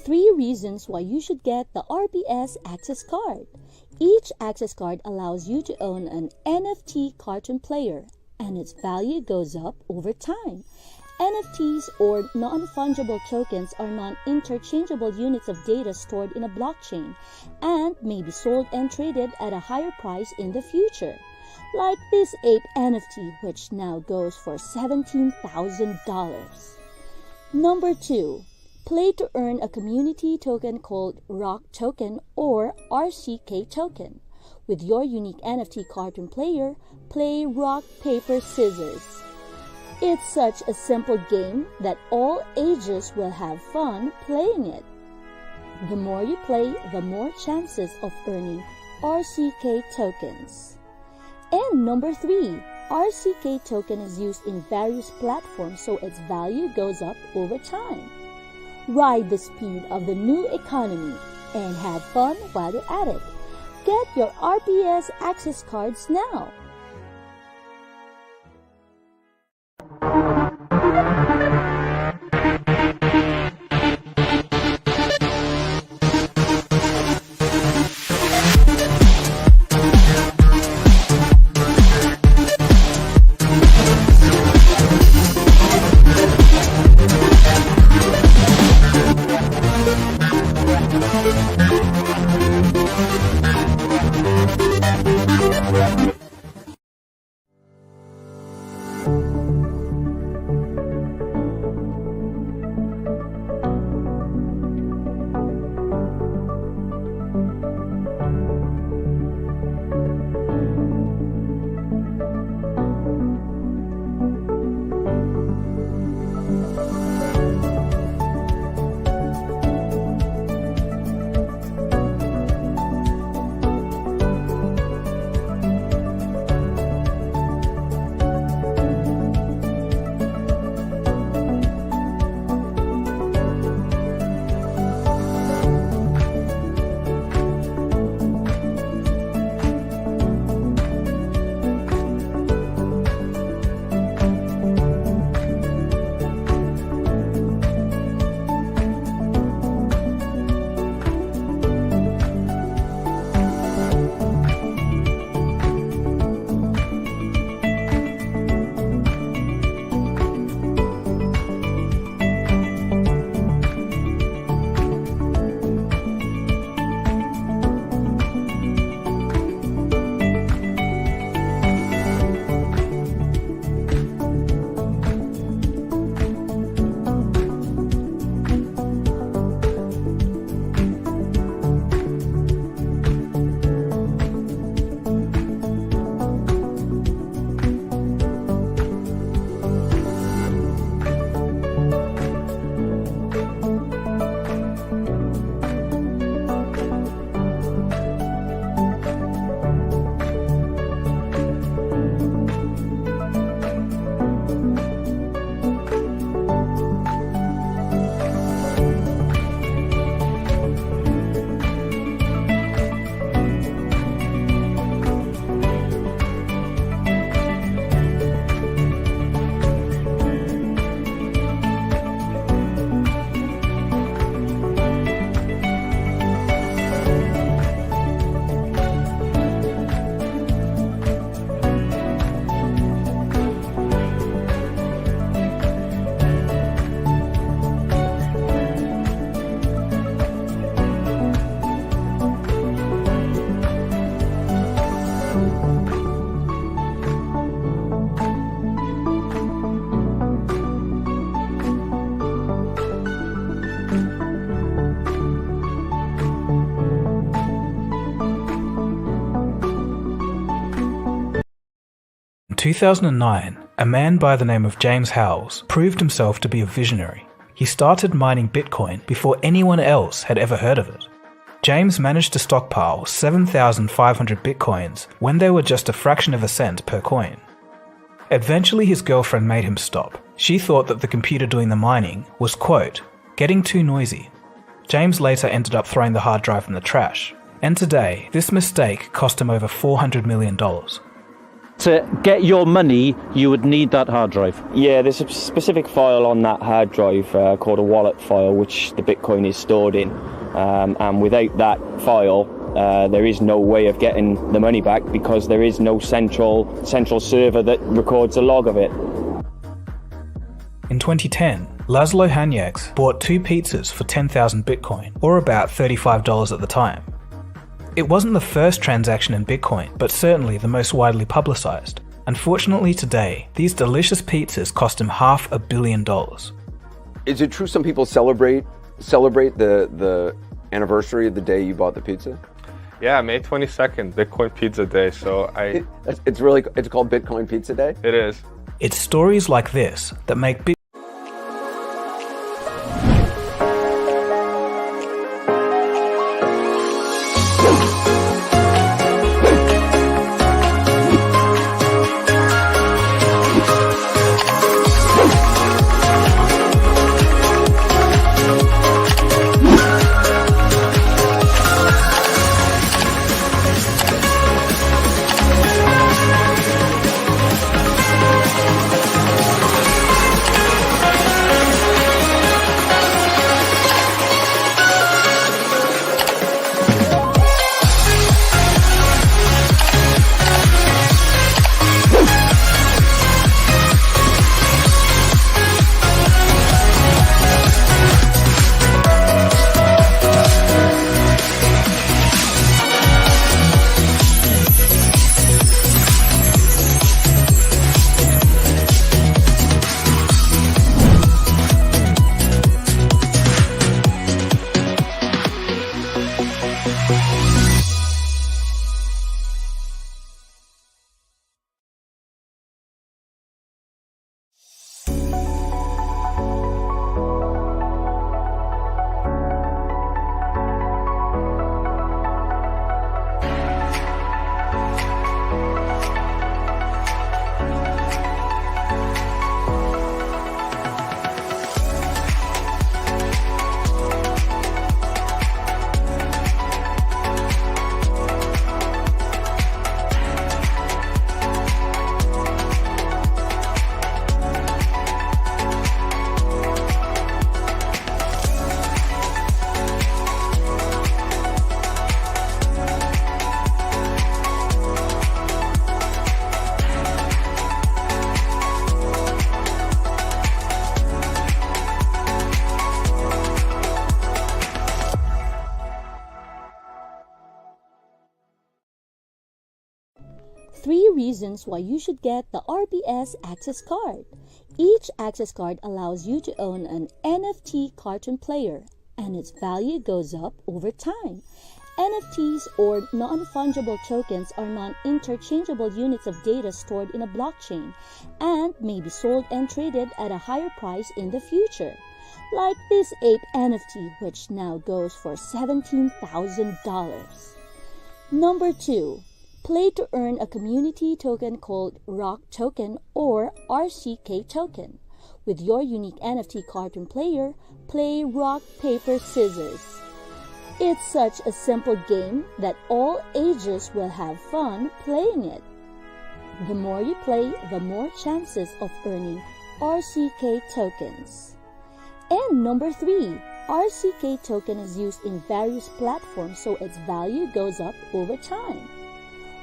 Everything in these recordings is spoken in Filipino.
3 reasons why you should get the RPS Access Card. Each Access Card allows you to own an NFT cartoon player, and its value goes up over time. NFTs, or non-fungible tokens, are non-interchangeable units of data stored in a blockchain and may be sold and traded at a higher price in the future. Like this ape NFT, which now goes for $17,000. Number 2. Play to earn a community token called Rock Token or RCK Token. With your unique NFT cartoon player, play rock, paper, scissors. It's such a simple game that all ages will have fun playing it. The more you play, the more chances of earning RCK tokens. And number 3, RCK token is used in various platforms, so its value goes up over time. Ride the speed of the new economy and have fun while you're at it. Get your RPS Access Cards now. In 2009, a man by the name of James Howells proved himself to be a visionary. He started mining Bitcoin before anyone else had ever heard of it. James managed to stockpile 7,500 Bitcoins when they were just a fraction of a cent per coin. Eventually his girlfriend made him stop. She thought that the computer doing the mining was, quote, getting too noisy. James later ended up throwing the hard drive in the trash, and today this mistake cost him over $400 million. To get your money, you would need that hard drive. Yeah, there's a specific file on that hard drive called a wallet file, which the Bitcoin is stored in. And without that file, there is no way of getting the money back, because there is no central server that records a log of it. In 2010, Laszlo Hanyaks bought 2 pizzas for 10,000 Bitcoin, or about $35 at the time. It wasn't the first transaction in Bitcoin, but certainly the most widely publicized. Unfortunately today, these delicious pizzas cost him $500 million. Is it true some people celebrate the anniversary of the day you bought the pizza? Yeah, May 22nd, Bitcoin Pizza Day, so It's called Bitcoin Pizza Day? It is. It's stories like this that make Bitcoin Three reasons why you should get the RBS Access Card. Each Access Card allows you to own an NFT cartoon player, and its value goes up over time. NFTs, or non-fungible tokens, are non-interchangeable units of data stored in a blockchain and may be sold and traded at a higher price in the future. Like this ape NFT, which now goes for $17,000. Number 2. Play to earn a community token called Rock Token or RCK Token. With your unique NFT cartoon player, play rock, paper, scissors. It's such a simple game that all ages will have fun playing it. The more you play, the more chances of earning RCK tokens. And number 3, RCK token is used in various platforms, so its value goes up over time.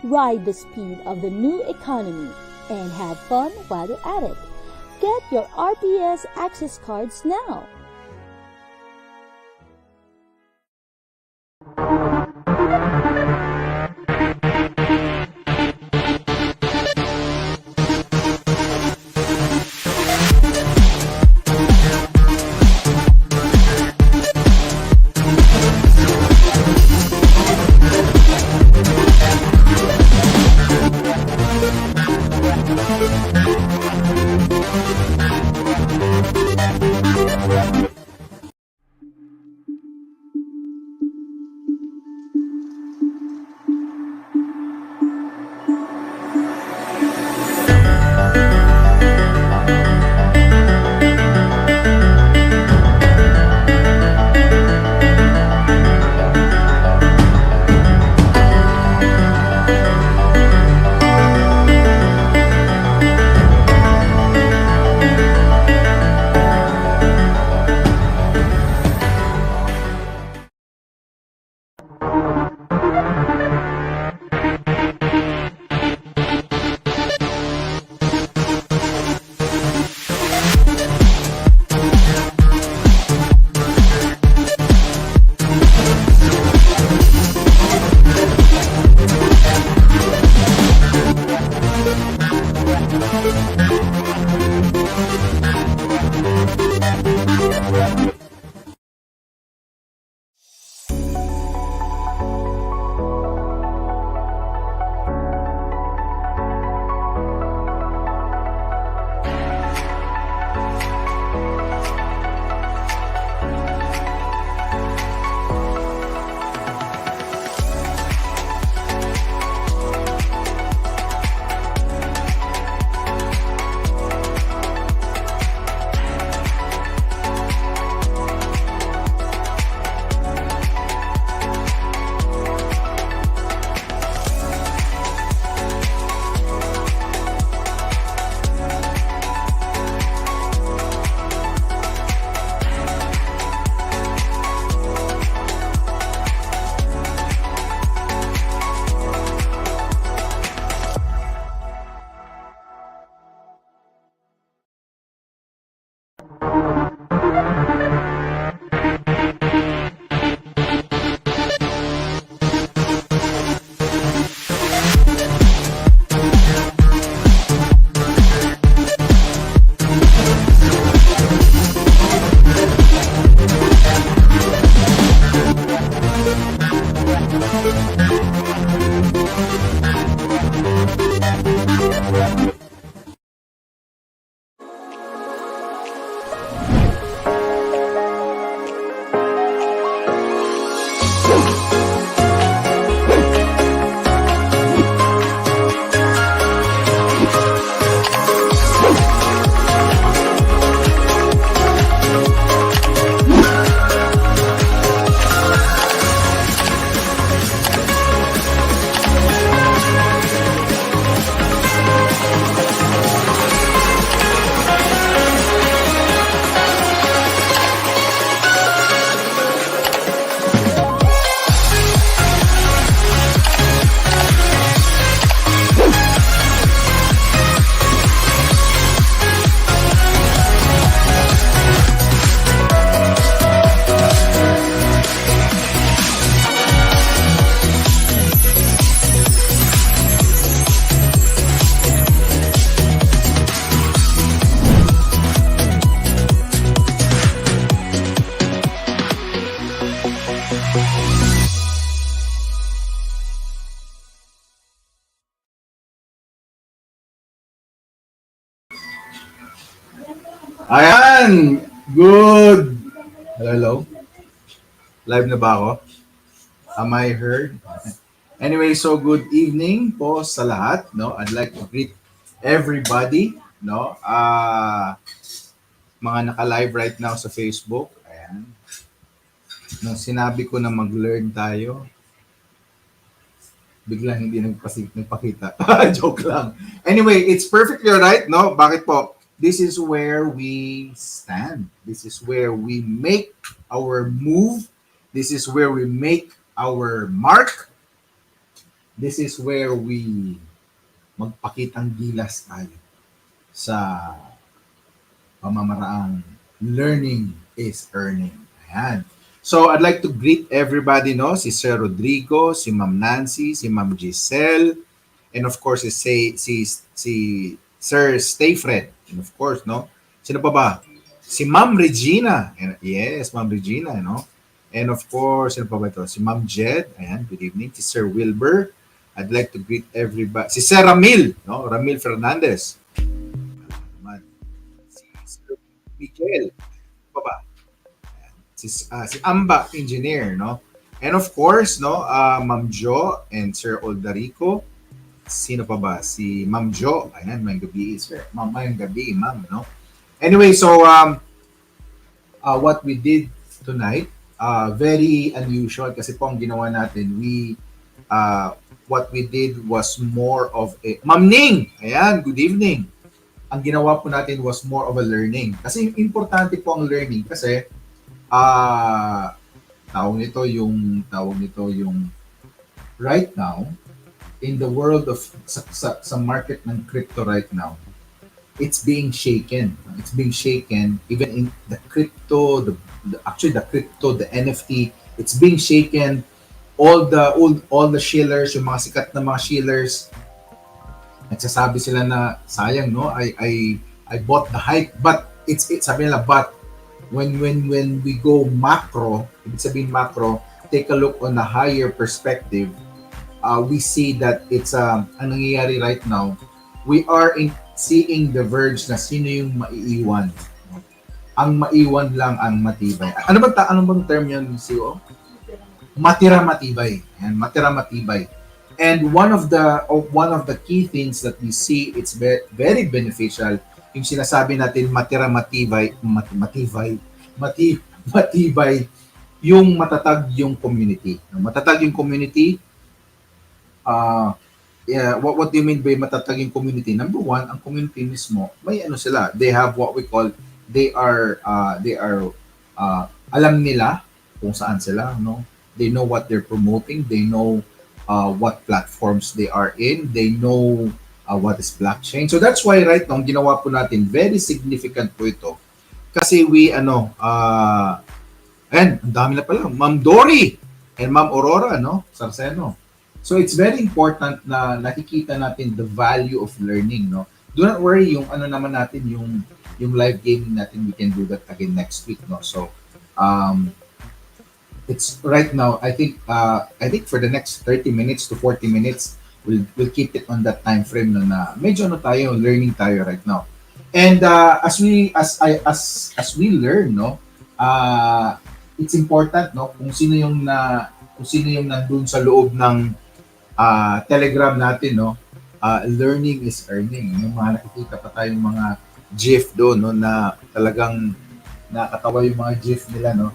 Ride the speed of the new economy and have fun while you're at it. Get your RBS Access Cards now. Ayan! Good! Hello? Live na ba ako? Am I heard? Anyway, so good evening po sa lahat, no? I'd like to greet everybody, no? Mga naka-live right now sa Facebook. Ayan. Nung sinabi ko na mag-learn tayo, biglang hindi nagpakita. Joke lang. Anyway, it's perfectly alright, no? Bakit po? This is where we stand. This is where we make our move. This is where we make our mark. This is where we magpakitang gilas tayo sa pamamaraang learning is earning. Ayan. So, I'd like to greet everybody, no? Si Sir Rodrigo, si Ma'am Nancy, si Ma'am Giselle, and of course, si Sir Stayfred. And of course, no? Sino pa ba? Si Ma'am Regina. And, yes, Ma'am Regina, no? And of course, sino pa ba ito? Si Ma'am Jed. Ayan, good evening. Si Sir Wilbur. I'd like to greet everybody. Si Sir Ramil, no? Ramil Fernandez. Si Sir Miguel. Sino pa ba? Si Amba Engineer, no? And of course, no, Ma'am Jo and Sir Oldarico. Sino pa ba? Si Ma'am Jo. Ayan, may gabi, sir. May gabi, ma'am, no? Anyway, so what we did tonight, very unusual kasi po ang ginawa natin, what we did was more of a, Ma'am Ning, ayan, good evening. Ang ginawa po natin was more of a learning. Kasi importante po ang learning kasi tawag nito yung right now, in the world of sa market ng crypto right now, it's being shaken. It's being shaken even in the crypto, the NFT, it's being shaken. All the shillers, yung mga sikat na mga shillers, nagsasabi sila na sayang, no? I bought the hype, but it's sabi nila, but when we go macro, ibig sabihin macro, take a look on a higher perspective, we see that it's ang nangyayari right now, we are seeing the verge na sino yung maiiwan. Ang maiwan lang ang matibay. Ano bang term yun, CEO? Matira matibay. And matira matibay. And one of the key things that we see, it's very beneficial, yung sinasabi natin matira matibay, matibay, yung matatag yung community. Matatag yung community, what do you mean by matatag yung community? Number one, ang community mismo, may ano sila, they have what we call, they are alam nila kung saan sila, no? They know what they're promoting, they know what platforms they are in, they know what is blockchain. So that's why right now, ginawa po natin, very significant po ito. Kasi and ang dami na pala, Ma'am Dory and Ma'am Aurora, no? Sarceno. So it's very important na nakikita natin the value of learning, no? Do not worry yung naman natin yung live gaming natin, we can do that again next week, no? So it's right now, I think for the next 30 minutes to 40 minutes, we'll keep it on that time frame na medyo tayo learning tayo right now. And as we learn, no, it's important, no, kung sino yung nandun sa loob ng Telegram natin, no, learning is earning. Yung mga nakikita pa tayong mga GIF doon, no, na talagang nakakatawa yung mga GIF nila, no,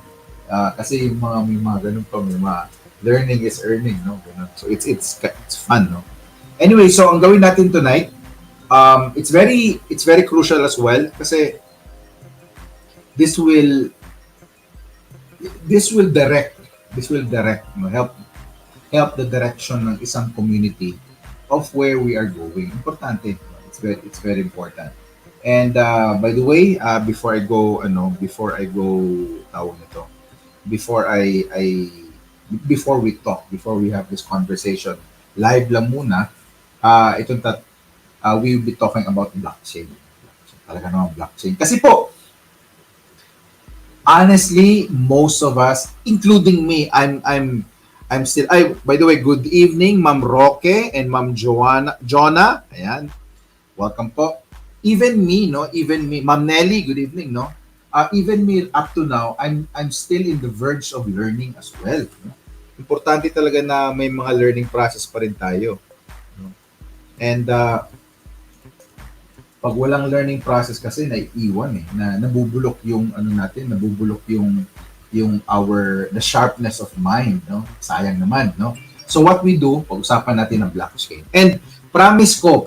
kasi yung may mga ganun pa, may mga learning is earning, no, ganun. So it's fun, no. Anyway, so ang gawin natin tonight, it's very crucial as well kasi this will direct, no, help the direction ng isang community of where we are going. Importante. It's very important. And by the way, before we have this conversation, live lang muna, we will be talking about blockchain. Talaga naman blockchain. Kasi po, honestly, most of us, including me, I'm still, by the way, good evening, Ma'am Roque and Ma'am Jonah. Ayan. Welcome po. even me, no, even me, Ma'am Nelly, good evening, no. Even me up to now, I'm still in the verge of learning as well. No? Importante talaga na may mga learning process pa rin tayo. No? And pag walang learning process kasi naiiwan na nabubulok yung ano natin, nabubulok yung the sharpness of mind, no? Sayang naman, no? So what we do, pag-usapan natin ang blockchain. And promise ko,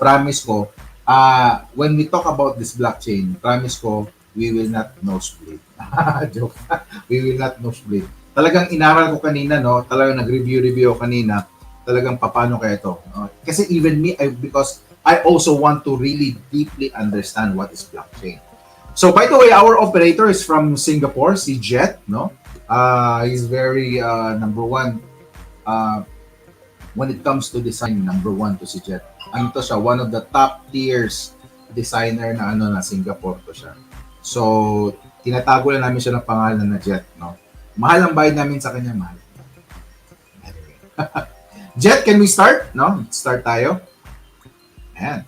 when we talk about this blockchain, promise ko, we will not nosebleed. Joke. We will not nosebleed. Talagang inaral ko kanina, no? Talagang nag-review ako kanina. Talagang paano kaya ito. No? Kasi even me, because I also want to really deeply understand what is blockchain. So by the way, our operator is from Singapore, si Jet, no? He's very number one when it comes to design, number one to si Jet. Ano to siya, one of the top tiers designer na na Singapore to siya. So, tinatago lang namin siya ng pangalan na Jet, no? Mahal ang bayad namin sa kanya, mahal. Anyway. Jet, can we start? No? Start tayo. Ayan.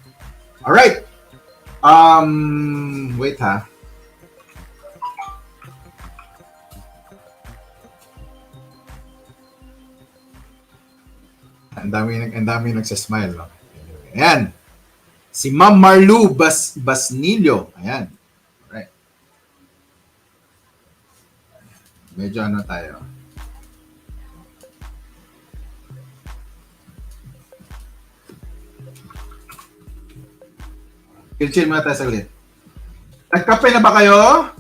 Alright. Wait ha. Ang dami nagsasmile, no? Ayan. Si Ma'am Marlu Basnilio. Ayan. Alright. Medyo ano tayo. Chill muna tayo saglit. Nagkape na ba kayo?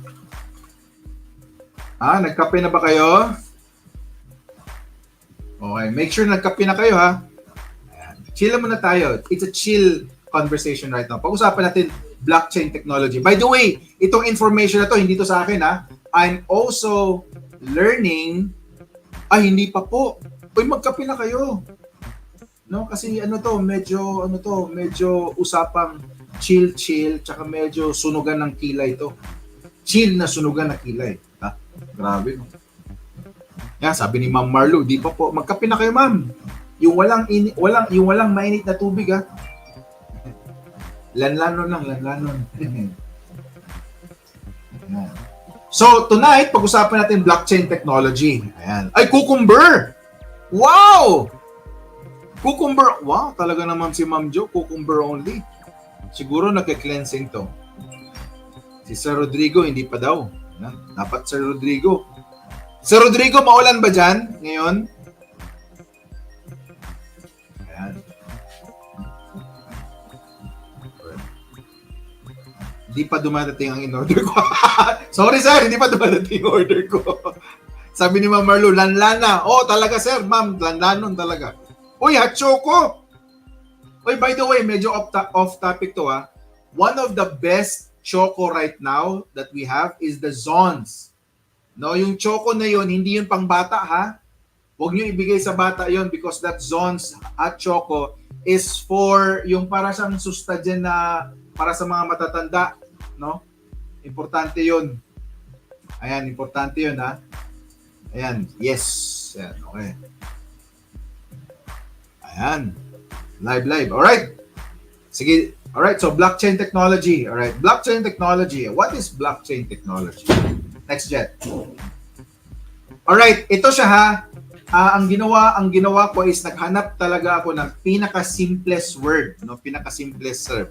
Nagkape na ba kayo? Okay, make sure nagkape na kayo ha. Ayan. Chill muna tayo. It's a chill conversation right now. Pag-usapan natin blockchain technology. By the way, itong information na to, hindi to sa akin ha. I'm also learning. Hindi pa po. Uy, magkape na kayo. No, kasi medyo usapang chill, tsaka medyo sunugan ng kilay to. Chill na sunugan ng kilay. Ha? Grabe, no? Yan, sabi ni Ma'am Marlo, di pa po. Magkape na kayo, ma'am. Yung walang mainit na tubig, ha? Lanlanon lang. So, tonight, pag-usapan natin blockchain technology. Ayan. Ay, cucumber! Wow! Cucumber. Wow, talaga naman si Ma'am Jo, cucumber only. Siguro nagka-cleansing to. Si Sir Rodrigo, hindi pa daw. Dapat Sir Rodrigo. Sir Rodrigo, maulan ba dyan ngayon? Ayan. Hindi pa dumadating ang in-order ko. Sorry sir, hindi pa dumadating yung order ko. Sabi ni Ma'am Marlo, lanlana. Oh, talaga sir, ma'am, lanlanon talaga. Uy, hot choco! Uy, by the way, medyo off topic to ha. One of the best choco right now that we have is the Zons. No, yung choco na yon, hindi yun pang bata ha. Huwag niyo ibigay sa bata yon because that Zons hot choco is for yung para siyang sustagen na para sa mga matatanda, no? Importante yun. Ayan, importante yun ha. Ayan, yes. Ayan, okay. Ayan. Live. Alright. Sige. Alright, so blockchain technology. Alright, blockchain technology. What is blockchain technology? Next Jet. Alright, ito siya ha. Ang ginawa ko is naghanap talaga ako ng pinaka-simplest word, no? Pinaka-simplest term.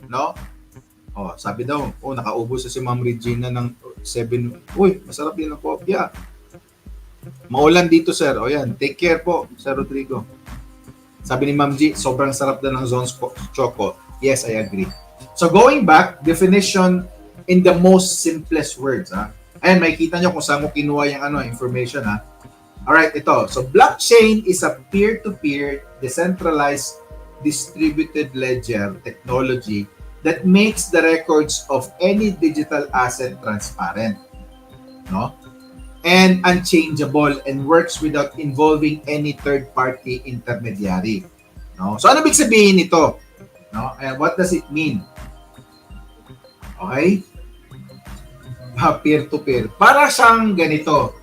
No? Oh, sabi daw, nakaubos si Ma'am Regina ng 7. Uy, masarap din ang kopya. Maulan dito, sir. O yan, take care po, Sir Rodrigo. Sabi ni Ma'am G, sobrang sarap na ng Zon's Choco. Yes, I agree. So going back, definition in the most simplest words. Ha? Ayan, makikita nyo kung saan mo kinuha yung information. Ha? Alright, ito. So blockchain is a peer-to-peer, decentralized, distributed ledger technology that makes the records of any digital asset transparent. No? And unchangeable and works without involving any third-party intermediary. No? So ano ibig sabihin nito? No? And what does it mean? Okay? Peer-to-peer. Para siyang ganito.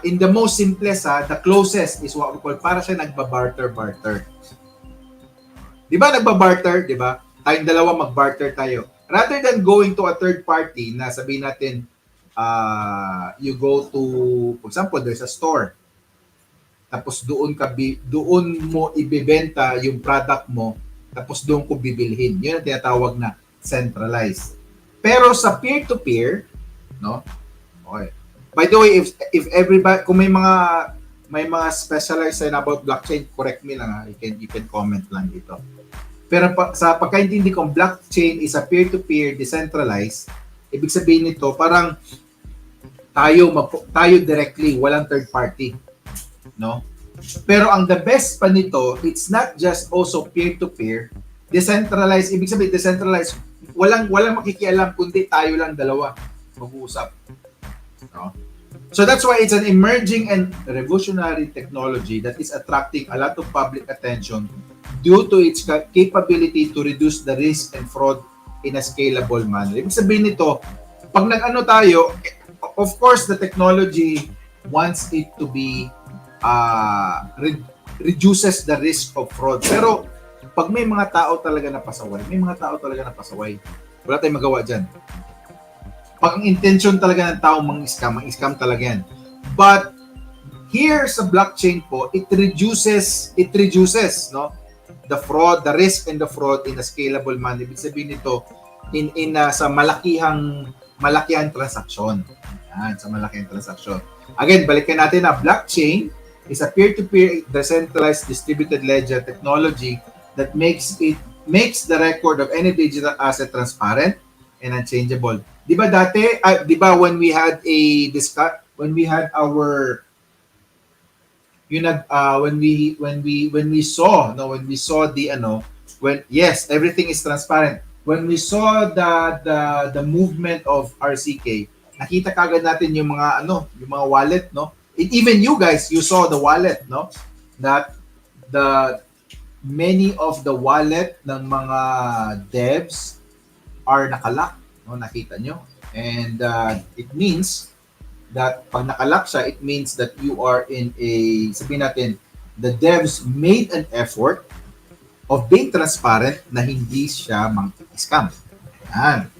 In the most simplest, the closest is what we call, para siya nagbabarter-barter. Di ba nagbabarter? Di ba? tayong dalawa mag-barter tayo. Rather than going to a third party na sabihin natin, you go to, for example, there's a store. Tapos doon mo ibebenta yung product mo, tapos doon ko bibilhin. Yun ang tinatawag na centralized. Pero sa peer-to-peer, no? Okay. By the way, if everybody, kung may mga specialized about blockchain, correct me lang ha. You can comment lang dito. Pero sa pagkaintindi kong blockchain is a peer-to-peer decentralized, ibig sabihin nito parang tayo directly, walang third party, no? Pero ang the best pa nito, it's not just also peer-to-peer, decentralized, ibig sabihin decentralized, walang makikialam kundi tayo lang dalawa mag-uusap, no? So that's why it's an emerging and revolutionary technology that is attracting a lot of public attention due to its capability to reduce the risk and fraud in a scalable manner. Ibig sabihin nito, pag nag-ano tayo, of course, the technology wants it to be reduces the risk of fraud. Pero pag may mga tao talaga napasaway, wala tayong magawa dyan. Pag ang intention talaga ng tao mang-scam talaga yan. But here sa blockchain po, it reduces, no? The fraud, the risk and the fraud in a scalable manner. Ibig sabihin nito, sa malakihang transaksyon. Yan, sa malakihang transaksyon. Again, balikan natin na blockchain is a peer-to-peer decentralized distributed ledger technology that makes the record of any digital asset transparent and unchangeable. Di ba dati, di ba when we had our when we saw everything is transparent. When we saw the movement of RCK, nakita kagad natin yung mga wallet, no? Even you guys, you saw the wallet, no? That many of the wallet ng mga devs are nakalock, no? Nakita nyo. And it means that pag nakalock siya, it means that you are in sabihin natin, the devs made an effort of being transparent na hindi siya mang-scam. Yan.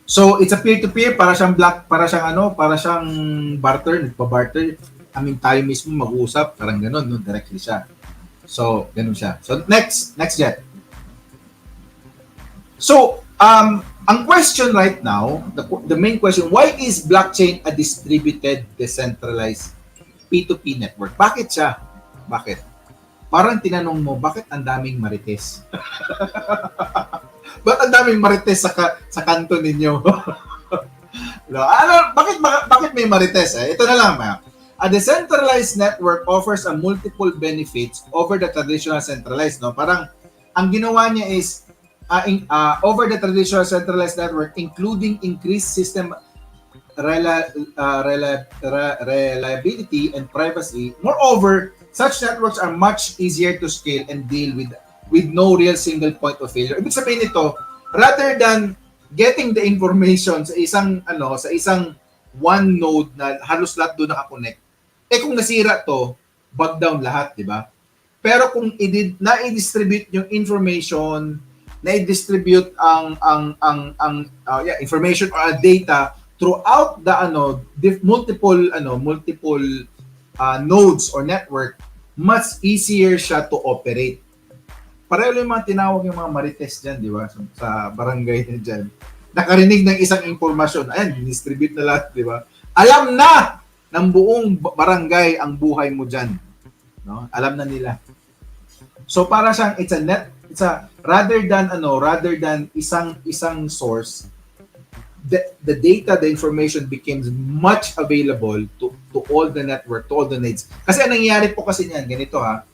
So, it's a peer-to-peer, para siyang barter, nagpa-barter. Tayo mismo mag-uusap, parang gano'n, no? Directly siya. So, gano'n siya. So, next Jet. So, ang question right now, the main question, why is blockchain a distributed, decentralized P2P network? Bakit siya? Bakit? Parang tinanong mo, bakit ang daming marites? Bakit ang daming marites sa kanto ninyo? Bakit may marites? Ito na lang. A decentralized network offers a multiple benefits over the traditional centralized. No? Parang ang ginawa niya is over the traditional centralized network, including increased system reliability and privacy. Moreover, such networks are much easier to scale and deal with no real single point of failure. Ibig sabihin nito, rather than getting the information sa isang one node na halos lahat doon nakakonect, kung nasira to, bug down lahat, di ba? Pero kung na-distribute yung information, na-distribute ang information or data throughout the multiple nodes or network, much easier siya to operate. Pareho yung mga tinawag yung mga marites dyan, di ba? Sa barangay na dyan. Nakarinig ng isang informasyon, ayan, distribute na lahat, di ba? Alam na ng buong barangay ang buhay mo dyan. No? Alam na nila. So para siyang rather than isang source, the data, the information becomes much available to all the network, to all the nodes. Kasi ang nangyayari po kasi niyan, ganito ha,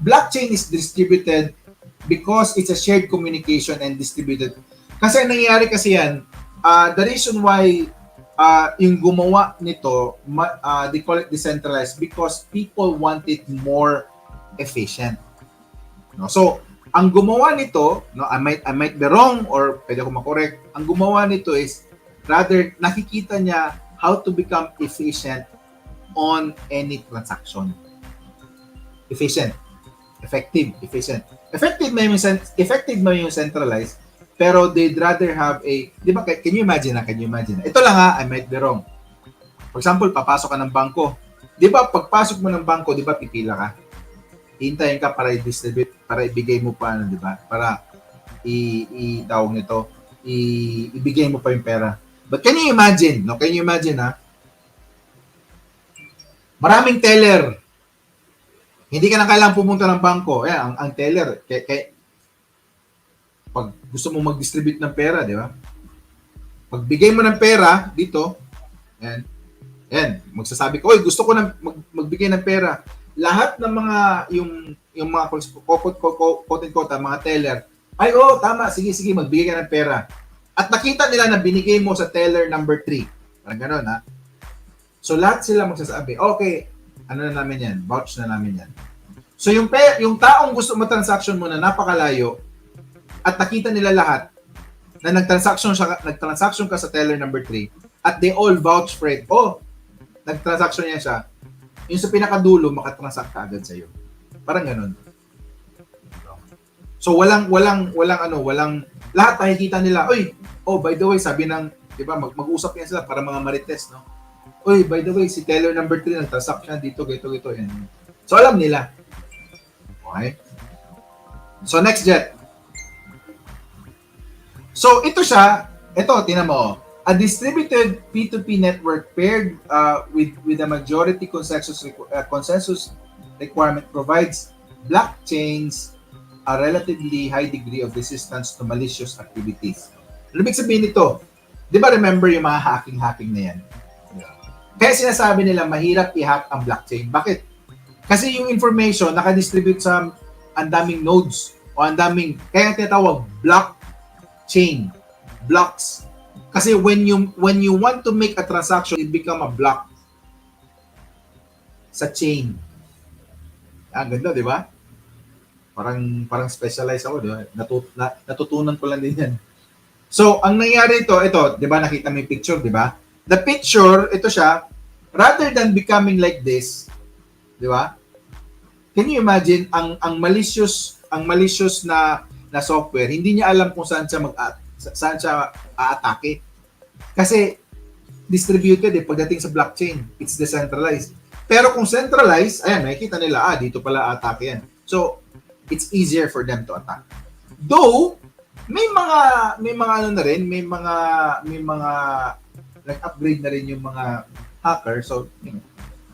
blockchain is distributed because it's a shared communication and distributed. Kasi ang nangyayari kasi yan, the reason why yung gumawa nito, they call it decentralized because people want it more efficient. No? So, ang gumawa nito, no, I might be wrong or pwede ako makorek. Ang gumawa nito is rather nakikita niya how to become efficient on any transaction. Efficient. effective, efficient. Effective mo yung centralized, pero they'd rather have a, di ba, can you imagine? Ito lang ha, I might be wrong. For example, papasok ka ng bangko. Di ba, pagpasok mo ng bangko, di ba, pipila ka? Hintayin ka para i-distribute, para ibigay mo pa, di ba? Para tawag nito, ibigay mo pa yung pera. But can you imagine, no? Can you imagine, ha? Maraming teller. Hindi ka na kailangang pumunta ng bangko. Ayan, ang teller, pag gusto mo mag-distribute ng pera, di ba? Pagbigay mo ng pera dito, ayan, magsasabi ko, oy, gusto ko na magbigay ng pera. Lahat ng mga, yung mga quote-unquote, mga teller, ay, tama, sige, magbigay ka ng pera. At nakita nila na binigay mo sa teller number 3. Parang gano'n, ha? So, lahat sila magsasabi, okay, ano na namin yan, vouch na namin yan. So, yung taong gusto mo-transaction mo na napakalayo, at nakita nila lahat na nag-transaction ka sa teller number 3, at they all vouch for it, nag-transaction niya siya, yung sa pinakadulo, makatransact ka agad sa'yo. Parang ganun. So, walang, lahat nakikita nila, by the way, sabi ng, di ba, mag-usap yan sila para mga marites, no? By the way, si teller number 3, nag-transact siya dito, yan. So, alam nila. Okay? So, next jet. So, ito, tingnan mo, a distributed P2P network paired with a majority consensus requirement provides blockchains a relatively high degree of resistance to malicious activities. Ano ibig sabihin nito? Di ba remember yung mga hacking na yan? Kaya sinasabi nila mahirap i-hack ang blockchain. Bakit? Kasi yung information nakadistribute sa ang daming nodes o ang daming, kaya tinatawag blockchain. Blocks. Kasi when you want to make a transaction, it become a block sa chain. Ganda, di ba? Parang specialized ako, di ba? Natutunan ko lang din yan. So, ang nangyari ito, di ba, nakita mo yung picture, di ba? The picture, ito siya, rather than becoming like this, di ba? Can you imagine, ang malicious na software, hindi niya alam kung saan siya aatake. Kasi distributed pagdating sa blockchain, it's decentralized. Pero kung centralized, ayan, nakikita nila, dito pala atake yan. So, it's easier for them to attack. Though, may mga ano na rin, may mga nag-upgrade na rin yung mga hacker. So,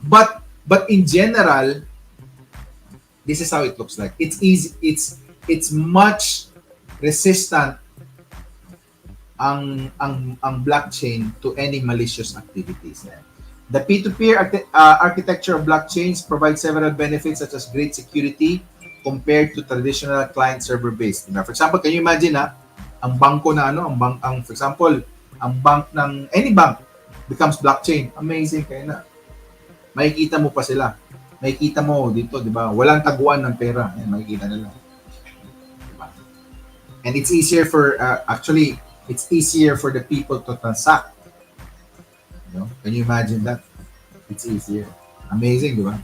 but in general, this is how it looks like. It's easy, it's much resistant ang blockchain to any malicious activities. The P2P architecture of blockchains provides several benefits such as great security compared to traditional client-server-based. For example, can you imagine ang bangko na for example, ang bank ng any bank becomes blockchain. Amazing, kaya na. Makikita mo pa sila. Makikita mo dito, di ba? Walang taguan ng pera. Yan, makikita nila. Diba? And it's easier for, it's easier for the people to transact. Can you imagine that? It's easier. Amazing, di ba?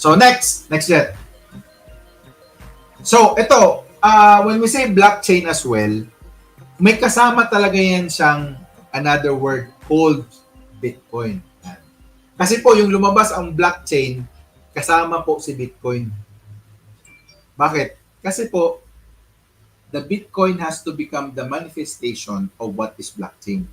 So, next jet. So, ito, when we say blockchain as well, may kasama talaga yan siyang another word called Bitcoin. Kasi po, yung lumabas ang blockchain, kasama po si Bitcoin. Bakit? Kasi po, the Bitcoin has to become the manifestation of what is blockchain.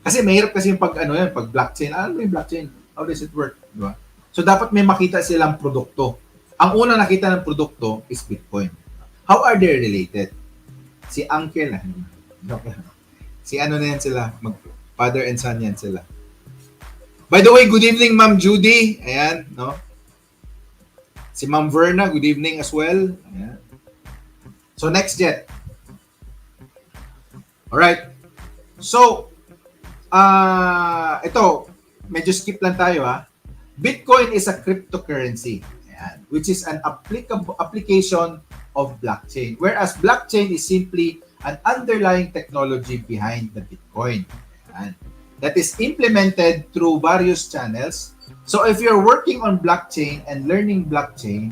Kasi mahirap kasi yung pag blockchain. Ano yung blockchain? How does it work? Diba? So, dapat may makita silang produkto. Ang una nakita ng produkto is Bitcoin. How are they related? Si uncle, si ano na yan sila, father and son yan sila. By the way, good evening, Ma'am Judy. Ayan, no? Si Ma'am Verna, good evening as well. Ayan. So, next jet. Alright. So, ito, medyo skip lang tayo, Bitcoin is a cryptocurrency, which is an application of blockchain. Whereas blockchain is simply an underlying technology behind the Bitcoin. that is implemented through various channels. So if you're working on blockchain and learning blockchain,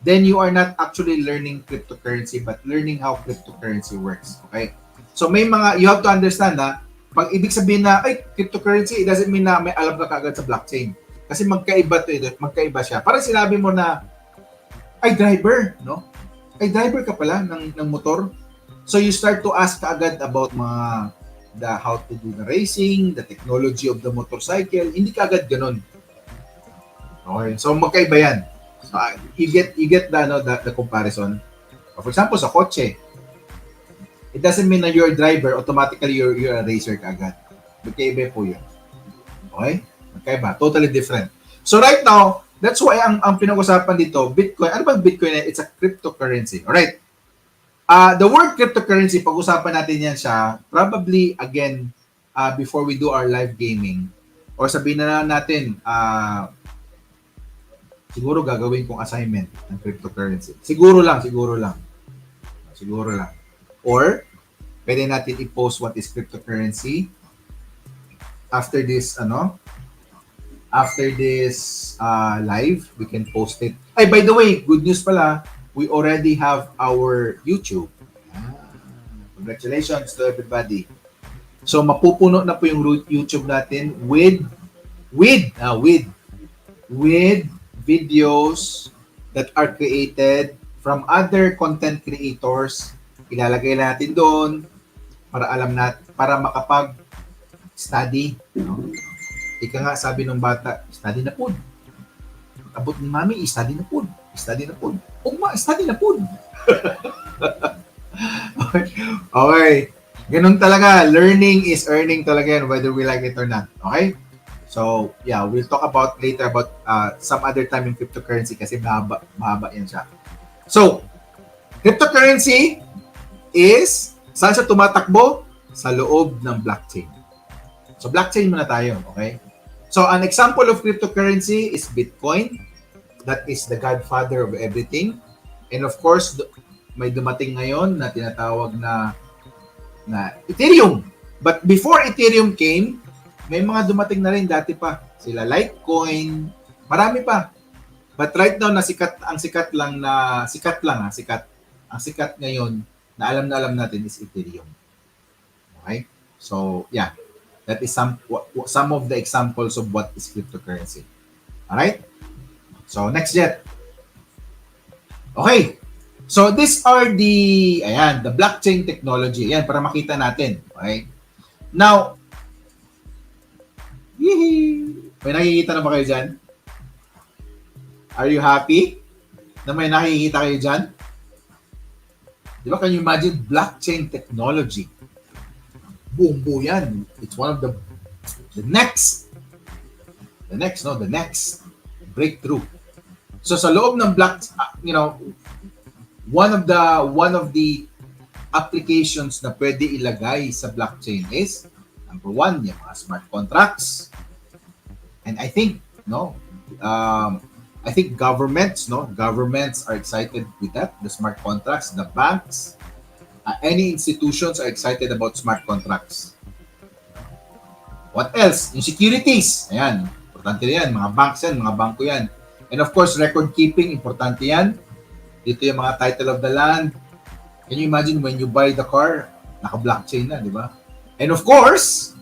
then you are not actually learning cryptocurrency but learning how cryptocurrency works. Okay? So may mga, you have to understand na, pag ibig sabihin na, ay, cryptocurrency, it doesn't mean na may alam ka kagad sa blockchain. Kasi magkaiba to, magkaiba siya. Parang sinabi mo na, ay, driver, no? Ay, driver ka pala ng motor. So you start to ask agad about how to do the racing, the technology of the motorcycle. Hindi ka agad ganun. Okay, so magkaiba yan. So you get the comparison. For example, sa kotse, it doesn't mean na you're a driver, automatically you're a racer ka agad. Magkaiba po yun. Okay? Magkaiba. Totally different. So right now, that's why ang pinag-usapan dito, Bitcoin. Ano bang Bitcoin? It's a cryptocurrency. Alright? The word cryptocurrency, pag-usapan natin yan siya, probably, again, before we do our live gaming, or sabihin na natin, siguro gagawin kong assignment ng cryptocurrency. Siguro lang. Or, pwede natin i-post what is cryptocurrency after this, live, we can post it. Ay, by the way, good news pala, we already have our YouTube. Congratulations to everybody. So, mapupuno na po yung YouTube natin with videos that are created from other content creators. Ilalagay natin doon para alam natin, para makapag-study. Ika nga, sabi ng bata, study na po. Abot ni mami, study na po. Study na po. Okay. Ganun talaga. Learning is earning talaga yan, whether we like it or not. Okay? So, yeah, we'll talk about later about some other time in cryptocurrency kasi mahaba yan siya. So, cryptocurrency is, saan siya tumatakbo? Sa loob ng blockchain. So, blockchain muna tayo, okay? So, an example of cryptocurrency is Bitcoin. That is the godfather of everything. And of course, may dumating ngayon na tinatawag na Ethereum. But before Ethereum came, may mga dumating na rin dati pa. Sila Litecoin, marami pa. But right now, ang sikat ngayon na alam natin is Ethereum. Okay? So, yeah. That is some of the examples of what is cryptocurrency. Alright? So, next jet. Okay. So, these are the blockchain technology. Ayan, para makita natin. Okay? Now, may nakikita na ba kayo dyan? Are you happy na may nakikita kayo dyan? Di ba, can you imagine blockchain technology? Boom, yan. It's one of the next breakthrough. So sa loob ng one of the applications na pwede ilagay sa blockchain is number one, yung mga smart contracts. And I think governments are excited with that, the smart contracts, the banks, any institutions are excited about smart contracts. What else? Yung securities. Ayan, importante yan. Mga banks yan, mga bangko yan. And of course, record keeping, importante yan. Dito yung mga title of the land. Can you imagine when you buy the car, naka-blockchain na, di ba? And of course,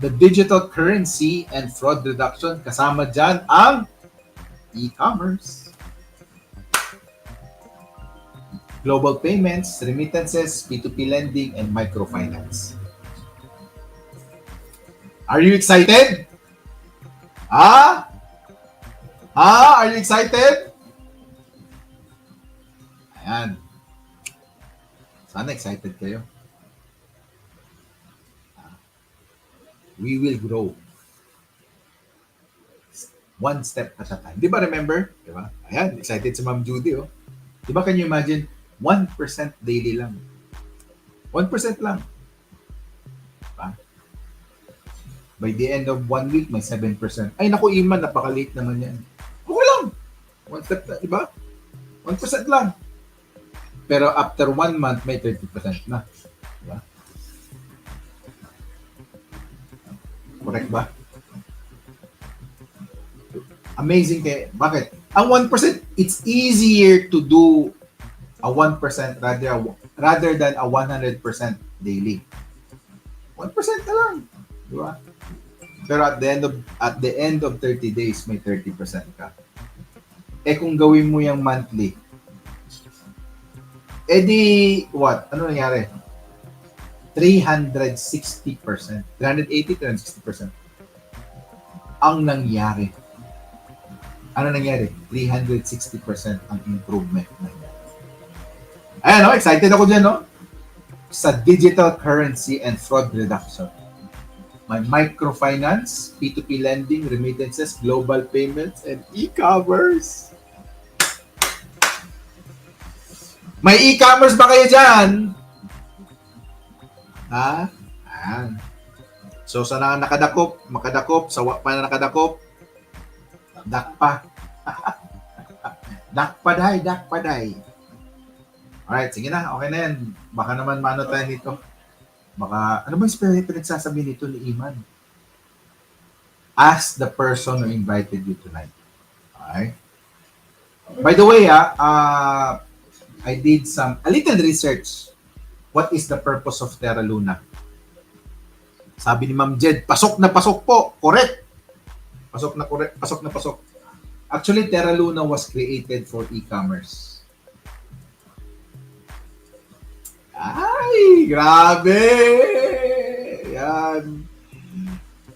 the digital currency and fraud reduction, kasama dyan ang e-commerce, global payments, remittances, P2P lending, and microfinance. Are you excited? Are you excited? Ayan. Sana excited kayo. We will grow. One step at a time. Di ba, remember? Di ba? Ayan, excited si Ma'am Judy, oh. Di ba, can you imagine? 1% daily lang. 1% lang. Diba? By the end of 1 week, may 7%. Ay, naku, Iman, napaka-late naman yan. Okay lang. 1 step, di ba? 1% lang. Pero after 1 month, may 30% na. Diba? Correct ba? Amazing kay bakit? Ang 1%, it's easier to do a 1% rather than a 100% daily. 1% na lang, di ba? Pero at the end of 30 days, may 30% ka. Eh kung gawin mo yung monthly, eh di what? Ano nangyari? 360%. 380, 360%. Ang nangyari. Ano nangyari? 360% ang improvement nangyari. Ayan, no? Excited ako dyan, no? Sa digital currency and fraud reduction. May microfinance, P2P lending, remittances, global payments, and e-commerce. May e-commerce ba kayo dyan? Ha? Ayan. So, sa nakadakop, makadakop, sa pa na nakadakop, dakpa. dakpaday. Alright, sige na, okay na yan. Baka naman mano tayo dito. Baka, ano ba yung pinagsasabi nito ni Iman? Ask the person who invited you tonight. Alright? By the way, I did a little research. What is the purpose of Terra Luna? Sabi ni Ma'am Jed, pasok na pasok po. Correct. Pasok na correct. Pasok na pasok. Actually, Terra Luna was created for e-commerce. Ay, grabe! Yan.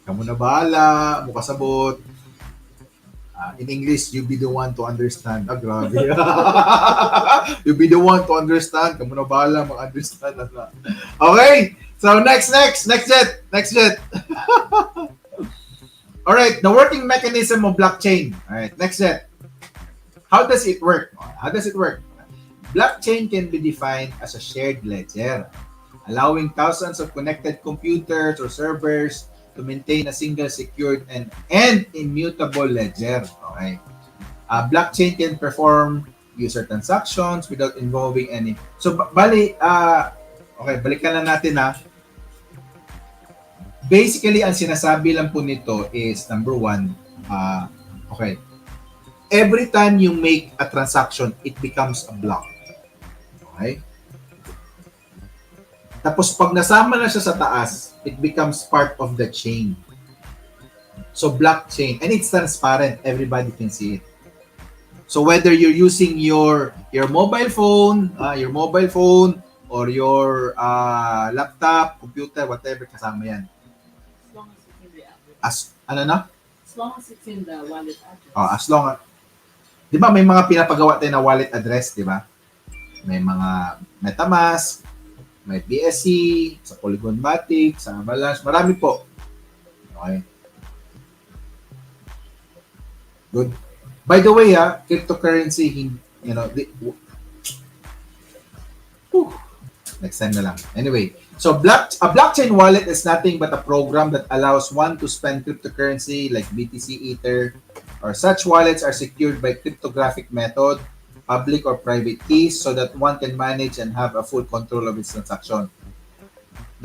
Kamu na bahala, mukha sabot. In English, you be the one to understand. Ah, grabe. You be the one to understand. Kamu na bahala, mag-understand. Okay, so next jet. Alright, the working mechanism of blockchain. Alright, next jet. How does it work? Blockchain can be defined as a shared ledger, allowing thousands of connected computers or servers to maintain a single secured and immutable ledger. Okay. Blockchain can perform user transactions without involving any. So, okay, balikan na natin ha. Basically, ang sinasabi lang po nito is, number one, okay, every time you make a transaction, it becomes a block. Okay? Tapos pag nasama na siya sa taas, it becomes part of the chain. So blockchain, and it's transparent, everybody can see it. So whether you're using your mobile phone or your laptop, computer, whatever, kasama yan. As long as it's in the address. As long as it's in the wallet address. As long as, di ba may mga pinapagawa tayo na wallet address, di ba? May mga MetaMask, may BSC, sa Polygon Matic, sa Avalanche, marami po. Okay. Good. By the way, cryptocurrency, next time na lang. Anyway, so a blockchain wallet is nothing but a program that allows one to spend cryptocurrency like BTC Ether, or such wallets are secured by cryptographic method, public or private keys, so that one can manage and have a full control of its transaction.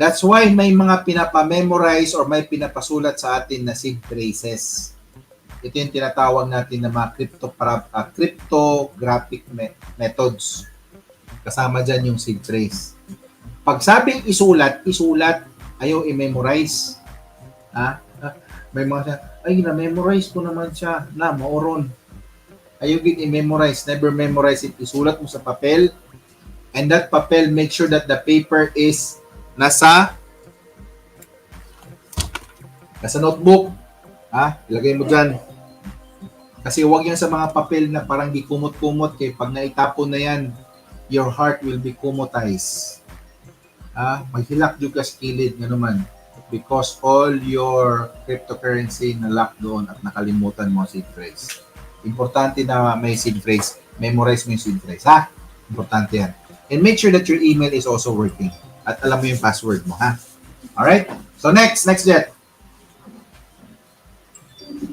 That's why may mga pinapamemorize or may pinapasulat sa atin na seed phrases. Ito yung tinatawag natin na mga cryptographic methods. Kasama dyan yung seed phrase. Pag sabing isulat, ayaw i-memorize. May mga na-memorize ko naman siya. Maoron. Ayaw i-memorize. Never memorize it. Isulat mo sa papel. And that papel, make sure that the paper is nasa notebook. Ilagay mo dyan. Kasi huwag yan sa mga papel na parang di kumot-kumot. Kaya pag naitapon na yan, your heart will be kumotized. Maghilak yung kaskilid nga naman. Because all your cryptocurrency na lock doon at nakalimutan mo seed phrase. Importante na may seed phrase. Memorize mo yung seed phrase. Importante yan. And make sure that your email is also working. At alam mo yung password mo. Alright? So next jet.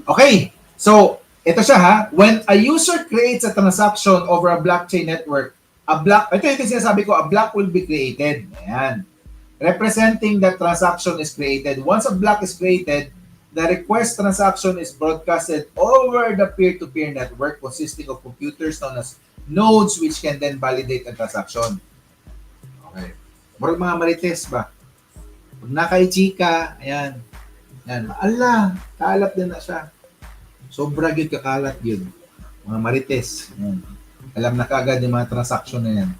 Okay. So, ito siya When a user creates a transaction over a blockchain network, ito yung sinasabi ko, a block will be created. Ayan. Representing that transaction is created. Once a block is created, The request transaction is broadcasted over the peer-to-peer network consisting of computers known as nodes which can then validate a transaction. Okay. Marag mga marites ba? Pag nakaichika, ayan. Yan. Ala, kalat din na siya. Sobra yun kakalat yun. Mga marites. Yan. Alam na kaagad yung mga transaction na yan.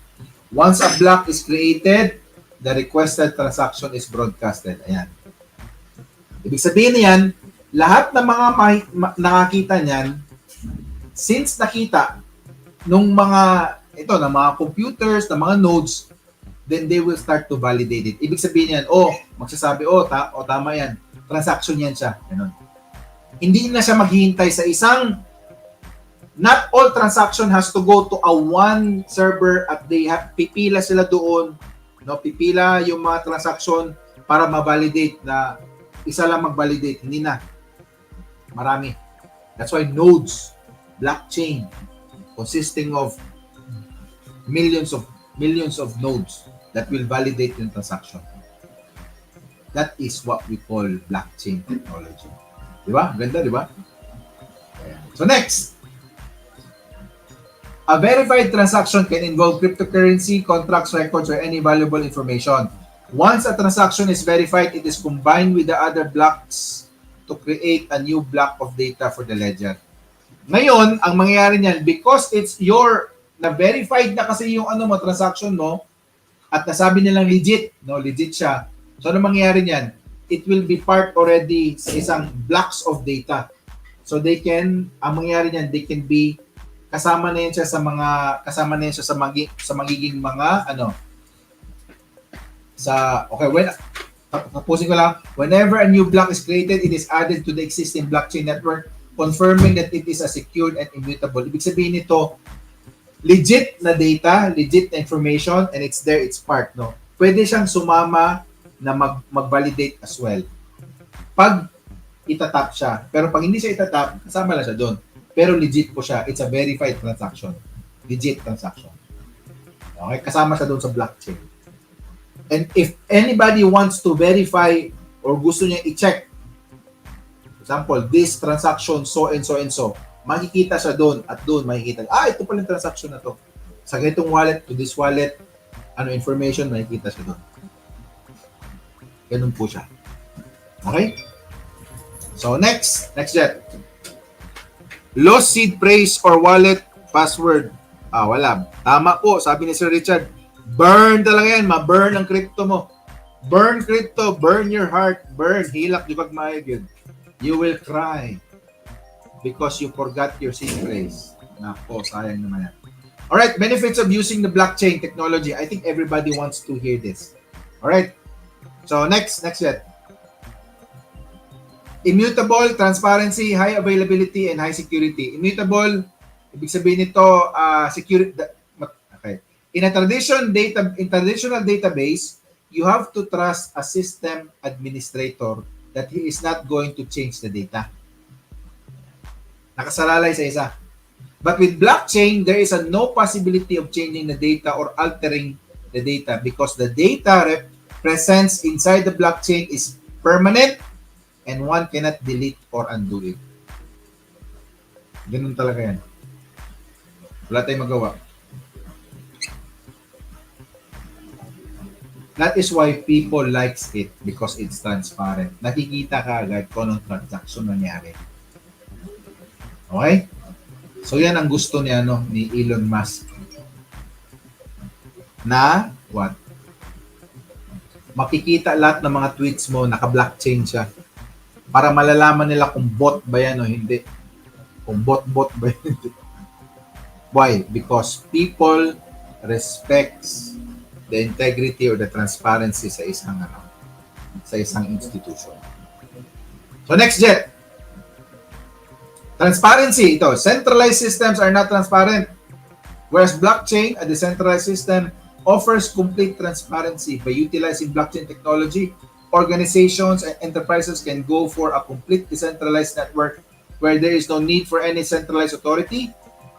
Once a block is created, the requested transaction is broadcasted. Ayan. Ibig sabihin niyan, lahat ng mga nakakita niyan, since nakita nung mga ng mga computers, ng mga nodes, then they will start to validate it. Ibig sabihin niyan, magsasabi, tama yan. Transaction yan siya. Ganun. Hindi na siya maghihintay sa isang, not all transaction has to go to a one server at they have, pipila sila doon, no? Pipila yung mga transaction para ma-validate na isa lang mag-validate. Hindi na. Marami. That's why nodes, blockchain, consisting of millions of nodes that will validate yung transaction. That is what we call blockchain technology. Di ba? Ganda, di ba? So next, a verified transaction can involve cryptocurrency, contracts, records, or any valuable information. Once a transaction is verified, it is combined with the other blocks to create a new block of data for the ledger. Ngayon, ang mangyayari niyan, because it's na-verified na kasi yung transaction mo, at nasabi nilang legit, legit siya. So, ano mangyayari niyan? It will be part already sa isang blocks of data. So, ang mangyayari niyan, they can be, kasama na yan siya sa magiging mga, tapusin ko lang, whenever a new block is created, it is added to the existing blockchain network, confirming that it is a secured and immutable. Ibig sabihin nito, legit na data, legit na information, and it's there, it's part, no? Pwede siyang sumama na mag-validate as well. Pag itatap siya, pero pag hindi siya itatap, kasama lang siya doon. Pero legit po siya, it's a verified transaction. Legit transaction. Okay, kasama siya doon sa blockchain. And if anybody wants to verify or gusto niya i-check, for example, this transaction so and so and so, makikita siya doon at doon makikita. Ito pala yung transaction na to. Sa ganitong wallet to this wallet, information, makikita siya doon. Ganun po siya. Okay? So next jet. Lost seed phrase or wallet password. Wala. Tama po, sabi ni Sir Richard. Burn talaga yan. Ma-burn ang crypto mo. Burn crypto. Burn your heart. Burn. Hilak di pagmayag yun. You will cry because you forgot your seed phrase. Nako, sayang naman yan. Alright, benefits of using the blockchain technology. I think everybody wants to hear this. Alright. So next yet. Immutable, transparency, high availability, and high security. Immutable, ibig sabihin nito, security. Okay. In a traditional database, you have to trust a system administrator that he is not going to change the data. Nakasalalay sa isa. But with blockchain, there is no possibility of changing the data or altering the data because the data presence inside the blockchain is permanent and one cannot delete or undo it. Ganun talaga yan. Wala tayong magawa. That is why people likes it because it's transparent. Nakikita ka agad kung anong transaction nangyari. Okay? So yan ang gusto ni Elon Musk. Na what? Makikita lahat ng mga tweets mo, naka-blockchain siya. Para malalaman nila kung bot ba yan o hindi. Kung bot ba yan. Why? Because people respects the integrity or the transparency sa isang institution. So next jet. Transparency. Ito, centralized systems are not transparent. Whereas blockchain, a decentralized system, offers complete transparency. By utilizing blockchain technology, organizations and enterprises can go for a complete decentralized network where there is no need for any centralized authority,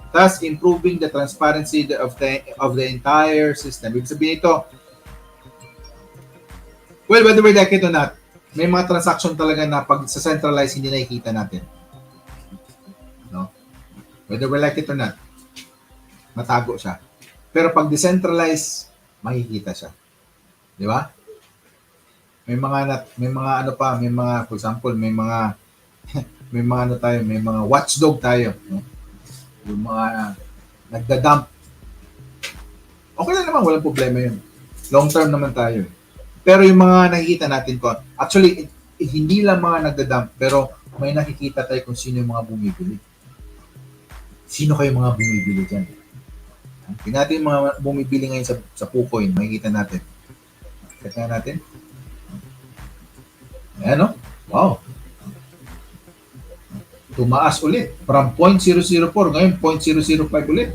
thus improving the transparency of the entire system. Ibig sabihin ito, well, whether we like it or not, May mga transaction talaga na pag sa centralized hindi nakikita natin. No? Whether we like it or not, matago siya. Pero pag decentralized, makikita siya. Di ba? May mga ano pa, may mga, for example, may mga may mga ano tayo, may mga watchdog tayo, no? Yung mga nagda-dump. Okay lang naman, walang problema yun. Long term naman tayo. Pero yung mga nakikita natin ko, actually, hindi lang mga nagda-dump, pero may nakikita tayo kung sino yung mga bumibili. Sino kayo mga bumibili dyan? Tingnan natin yung mga bumibili ngayon sa Pucoin, makikita natin. Tingnan natin. Ayan, no? Wow. Tumaas ulit. From 0.004, ngayon 0.005 ulit.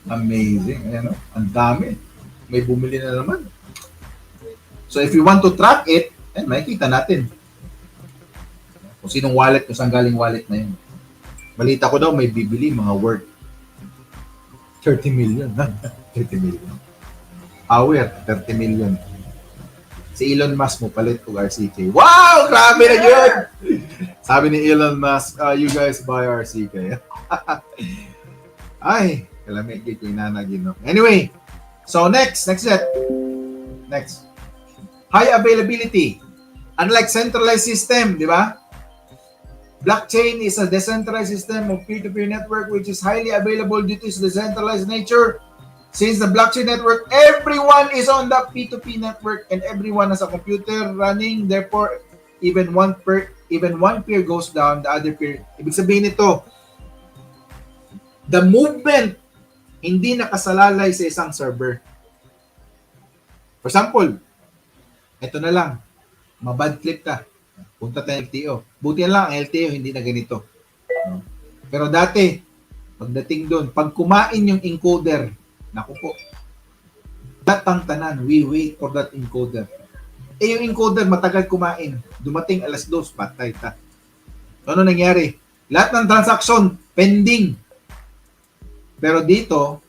Amazing. Ayan, no? Ang dami. May bumili na naman. So, if you want to track it, ayan, makikita natin. Kung sinong wallet, kung saan galing wallet na yun. Balita ko daw, may bibili, mga worth 30 million. 30 million. Power, 30 million. Si Elon Musk mo palit ko RCK. Wow! Grabe na yun! Sabi ni Elon Musk, you guys buy RCK. Ay, kalamig ko yung nanagin. No? Anyway, so next set. Next. High availability. Unlike centralized system, di ba? Blockchain is a decentralized system of peer-to-peer network which is highly available due to its decentralized nature. Since the blockchain network, everyone is on the P2P network and everyone has a computer running. Therefore, even one peer goes down, the other peer. Ibig sabihin nito, the movement hindi nakasalalay sa isang server. For example, ito na lang, mabad clip ka. Punta tayo LTO. Buti lang, LTO hindi na ganito. Pero dati, pagdating doon, pag kumain yung encoder, naku po, datang tanan, we wait for that encoder. Eh yung encoder, matagal kumain. Dumating alas 2, patay ta. Ano nangyari? Lahat ng transaction, pending. Pero dito,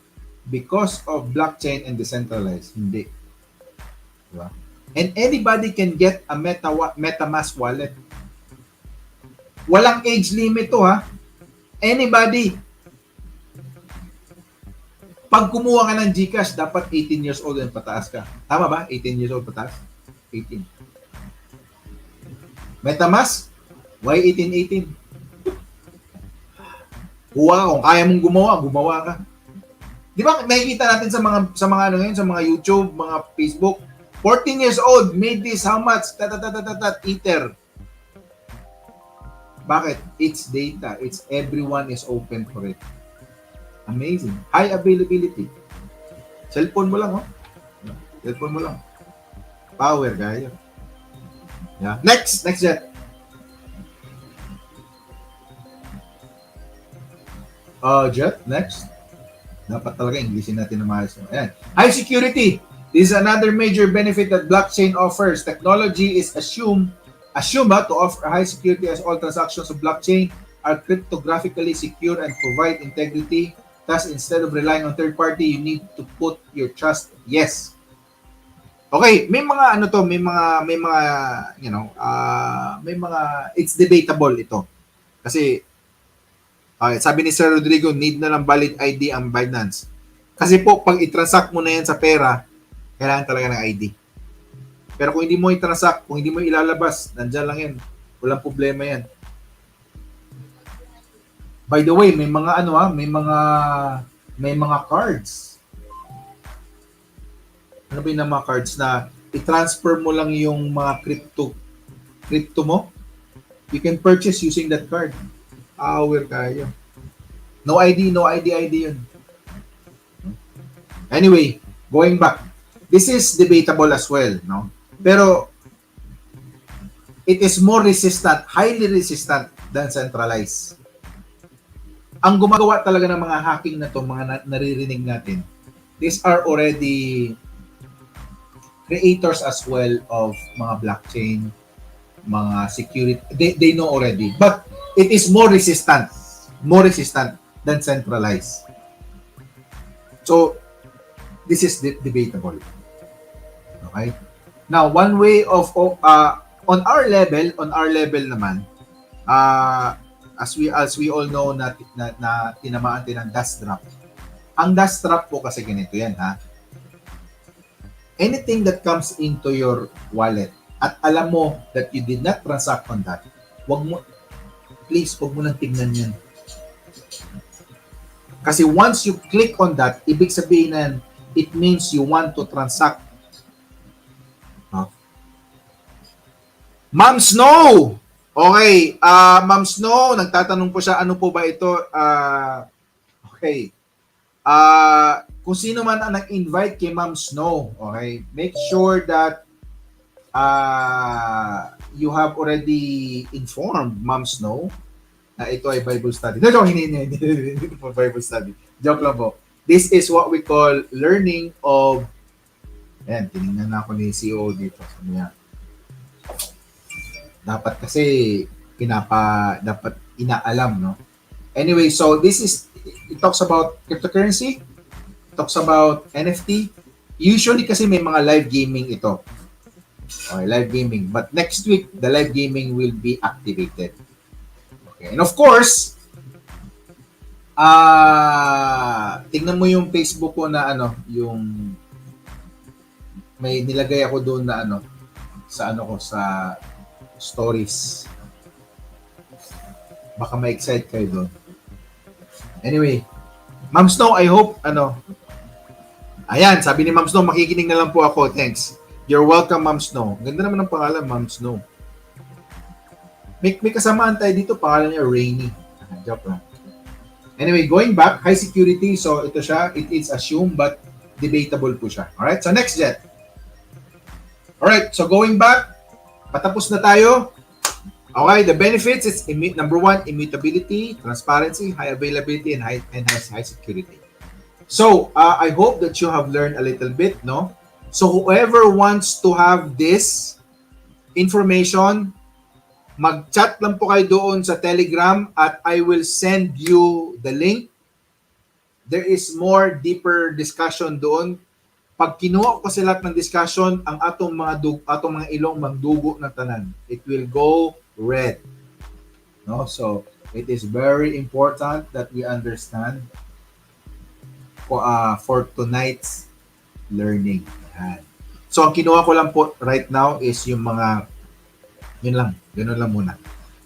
because of blockchain and decentralized, hindi. Diba? And anybody can get a MetaMask wallet. Walang age limit to, ha? Anybody. Pag kumuha ka ng GCash, dapat 18 years old and pataas ka. Tama ba? 18 years old pataas? 18. MetaMask? Why 18? Kuha, kung kaya mong gumawa ka. Di ba nakikita natin sa mga ano ngayon, sa mga YouTube, mga Facebook, 14 years old, made this, how much? Ether. Bakit? It's data. It's everyone is open for it. Amazing. High availability. Cellphone mo lang, oh. Cellphone mo lang. Power, gaya. Yeah. Next jet. Jet, next. Dapat talaga Englishin natin na maayos. Ayan. High security. This is another major benefit that blockchain offers. Technology is assumed to offer high security as all transactions of blockchain are cryptographically secure and provide integrity. Thus, instead of relying on third party, you need to put your trust. Yes. Okay, may mga it's debatable ito. Kasi sabi ni Sir Rodrigo, need na lang valid ID ang Binance. Kasi po, pag i-transact mo na yan sa pera, kailangan talaga ng ID. Pero kung hindi mo i-transact, kung hindi mo ilalabas, nandyan lang yan. Walang problema yan. By the way, may mga may mga cards. Ano ba yung mga cards na i-transfer mo lang yung mga crypto mo? You can purchase using that card. Power kayo. No ID yun. Anyway, going back. This is debatable as well, no? Pero it is more resistant, highly resistant than centralized. Ang gumagawa talaga ng mga hacking na to, mga naririnig natin, these are already creators as well of mga blockchain, mga security. They know already. But it is more resistant than centralized. So, this is debatable. Okay? Now, one way of on our level naman, as we all know na tinamaan din ng dust trap. Ang dust trap po kasi ganito yan, ha. Anything that comes into your wallet at alam mo that you did not transact on that, please, wag mo nang tingnan yan. Kasi once you click on that, ibig sabihin na it means you want to transact. Ma'am Snow! Okay, Ma'am Snow, nagtatanong po siya, ano po ba ito? Okay. Kung sino man ang nag-invite kay Ma'am Snow, okay, make sure that you have already informed Ma'am Snow na ito ay Bible study. No, hindi po Bible study. Joke lang po. This is what we call learning of, ayan, tinignan na ako ni CEO dito. Sabi niya, dapat kasi dapat inaalam, no? Anyway, so it talks about cryptocurrency, it talks about NFT. Usually kasi may mga live gaming ito. Okay, live gaming. But next week, the live gaming will be activated. Okay. And of course, tingnan mo yung Facebook ko na yung may nilagay ako doon na sa stories. Baka ma-excite kayo doon. Anyway, Ma'am Snow, I hope, ayan, sabi ni Ma'am Snow, makikinig na lang po ako, thanks. You're welcome, Ma'am Snow. Ganda naman ng pangalan, Ma'am Snow. May kasamaan tayo dito, pangalan niya, Rainy. Joke lang. Anyway, going back, high security, so ito siya, it is assumed, but debatable po siya. Alright, so next jet. Alright, so going back, patapos na tayo. Okay, the benefits is number 1, immutability, transparency, high availability, and high security. So, I hope that you have learned a little bit, no? So, whoever wants to have this information, mag-chat lang po kayo doon sa Telegram at I will send you the link. There is more deeper discussion doon. Pag kinuha ko sa lahat ng discussion, ang atong mga ilong magdugo na tanan. It will go red. No? So, it is very important that we understand for tonight's learning. Yan. So, ang kinuha ko lang po right now is yung mga, yun lang, ganoon lang muna.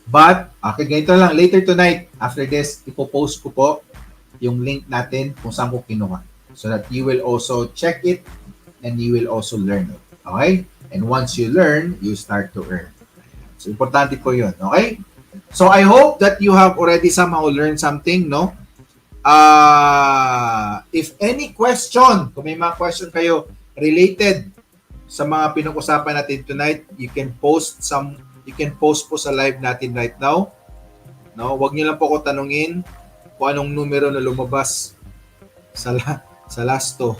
But, okay, ganito lang, later tonight, after this, ipopost ko po yung link natin kung saan ko kinuha. So that you will also check it and you will also learn it. Okay? And once you learn, you start to earn. So, importante po yun. Okay? So, I hope that you have already somehow learned something, no? If any question, kung may mga question kayo related sa mga pinag-usapan natin tonight, you can post po sa live natin right now. No? Huwag niyo lang po ako tanungin kung anong numero na lumabas sa last to.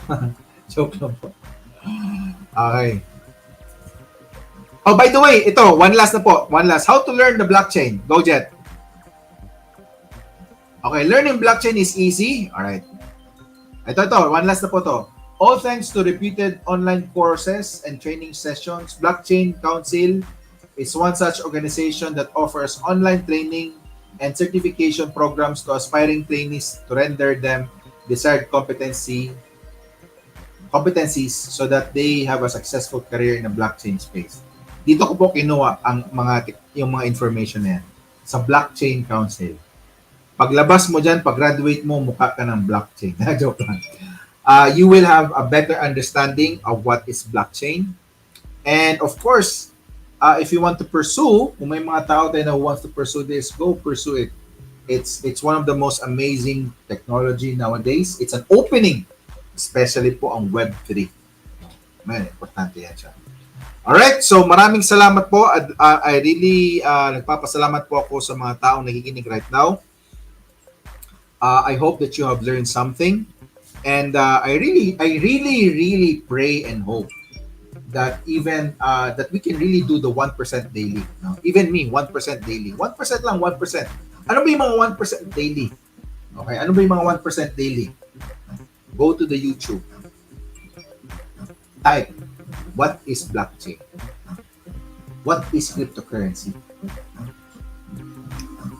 Joke lang po. Okay. Oh, by the way, ito, one last. How to learn the blockchain. Go, Jet. Okay, learning blockchain is easy. Alright. Ito, one last na po to. All thanks to reputed online courses and training sessions, Blockchain Council is one such organization that offers online training and certification programs to aspiring trainees to render them desired competencies so that they have a successful career in the blockchain space. Dito ko po kinuha yung mga information na yan sa Blockchain Council. Paglabas mo dyan, pag-graduate mo, mukha ka ng blockchain. Joke lang. You will have a better understanding of what is blockchain. And of course, if you want to pursue, kung may mga tao tayo na wants to pursue this, go pursue it. It's one of the most amazing technology nowadays. It's an opening, especially po ang Web3. Man, importante yan siya. Alright, so maraming salamat po. I really nagpapasalamat po ako sa mga taong nakikinig right now. I hope that you have learned something. And I really pray and hope that even that we can really do the 1% daily. No? Even me, 1% daily. 1% lang, 1%. Ano ba yung mga 1% daily? Okay, ano ba yung mga 1% daily? Go to the YouTube. Type, what is blockchain? what is cryptocurrency.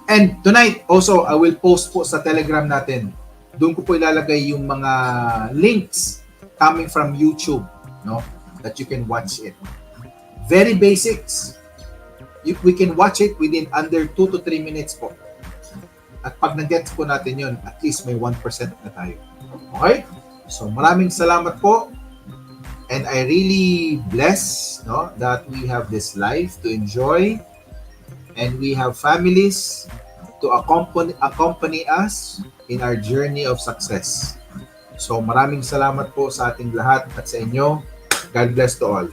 And tonight, also, I will post po sa Telegram natin. Doon ko po ilalagay yung mga links coming from YouTube, no? That you can watch it. Very basics. We can watch it within under 2 to 3 minutes po. At pag nag-gets po natin yun, at least may 1% na tayo. Okay? So maraming salamat po. And I really bless, no, that we have this life to enjoy. And we have families to accompany us in our journey of success. So maraming salamat po sa ating lahat at sa inyo. God bless to all.